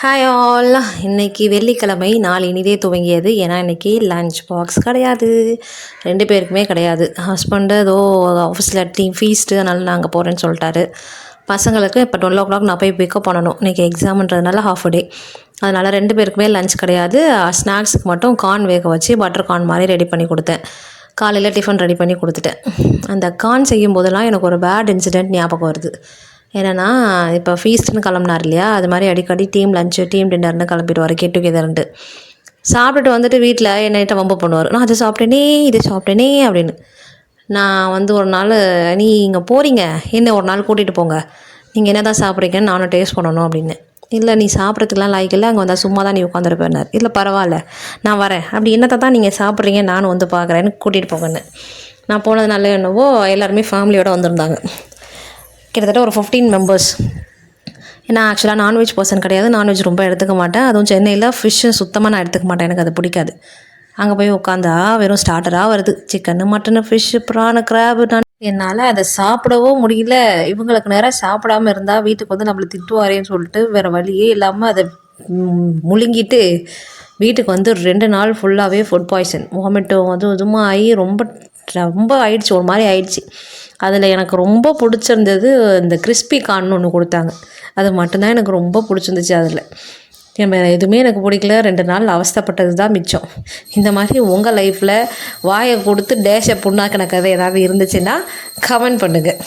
Hi all. இன்றைக்கி வெள்ளிக்கிழமை நாள் இனிதே துவங்கியது. ஏன்னா இன்றைக்கி லன்ச் பாக்ஸ் கிடையாது, 2 பேருக்குமே கிடையாது. ஹஸ்பண்டு ஏதோ ஆஃபீஸில் டீம் ஃபீஸ்ட்டு, அதனால் நான் அங்கே போகிறேன்னு சொல்லிட்டாரு. பசங்களுக்கு இப்போ 12 நான் போய் பிக்கப் பண்ணணும். இன்றைக்கி எக்ஸாம்ன்றதுனால ஹாஃப் டே, அதனால் 2 பேருக்குமே லன்ச் கிடையாது. ஸ்நாக்ஸுக்கு மட்டும் கார்ன் வேக வச்சு பட்டர் கார்ன் மாதிரி ரெடி பண்ணி கொடுத்தேன். காலையில் டிஃபன் ரெடி பண்ணி கொடுத்துட்டேன். அந்த கார்ன் செய்யும் போதெல்லாம் எனக்கு ஒரு பேட் இன்சிடெண்ட் ஞாபகம் வருது. என்னென்னா, இப்போ ஃபீஸ்ட்டுன்னு கிளம்புனார் இல்லையா, அது மாதிரி அடிக்கடி டீம் லஞ்சு டீம் டின்னர்னு கிளம்பிடுவார், கெட் டுகெதர்ன்ட்டு. சாப்பிட்டுட்டு வந்துட்டு வீட்டில் என்னைட்ட வம்பு பண்ணுவார். நான் அதை சாப்பிட்டேனே இது சாப்பிட்டேனே அப்படின்னு. நான் வந்து ஒரு நாள், நீ இங்கே போகிறீங்க, என்ன ஒரு நாள் கூட்டிகிட்டு போங்க, நீங்கள் என்ன தான் சாப்பிட்றீங்கன்னு நானும் டேஸ்ட் பண்ணணும் அப்படின்னு. இல்லை, நீ சாப்பிட்றதுக்குலாம் லாய்க்கு இல்லை, அங்கே வந்தால் சும்மா தான் நீ உட்காந்துருப்பேன்னார். இல்லை பரவாயில்ல, நான் வரேன், அப்படி என்னத்தை தான் நீங்கள் சாப்பிட்றீங்க நானும் வந்து பார்க்குறேன்னு கூட்டிகிட்டு போங்கன்னு. நான் போனதுனால என்னவோ எல்லாருமே ஃபேமிலியோடு வந்திருந்தாங்க. கிட்டத்தட்ட ஒரு 15 மெம்பர்ஸ். ஏன்னா ஆக்சுவலாக நான்வெஜ் பர்சன் கிடையாது, நான்வெஜ் ரொம்ப எடுத்துக்க மாட்டேன். அதுவும் சென்னையில் ஃபிஷ்ஷு சுத்தமாக நான் எடுத்துக்க மாட்டேன், எனக்கு அது பிடிக்காது. அங்கே போய் உட்காந்தா வெறும் ஸ்டார்டராக வருது, chicken mutton fish prawn crab. என்னால் அதை சாப்பிடவும் முடியல. இவங்களுக்கு நேரம் சாப்பிடாமல் இருந்தால் வீட்டுக்கு வந்து நம்மளை திட்டுவாரேன்னு சொல்லிட்டு வேறு வழியே இல்லாமல் அதை முழுங்கிட்டு வீட்டுக்கு வந்து 2 நாள் ஃபுல்லாகவே ஃபுட் பாய்சன், வாமிட்டும் இதுவும் ஆகி ரொம்ப ரொம்ப ஆயிடுச்சு, ஒரு மாதிரி ஆயிடுச்சு. அதில் எனக்கு ரொம்ப பிடிச்சிருந்தது இந்த கிறிஸ்பி கார்ன்னு ஒன்று கொடுத்தாங்க. அது மட்டும்தான் எனக்கு ரொம்ப பிடிச்சிருந்துச்சு. அதில் எதுவுமே எனக்கு பிடிக்கல. 2 நாள் அவஸ்தைப்பட்டது தான் மிச்சம். இந்த மாதிரி உங்கள் லைஃப்பில் வாயை கொடுத்து டேஷை புண்ணாக்கின கதை ஏதாவது இருந்துச்சுன்னா கமெண்ட் பண்ணுங்கள்.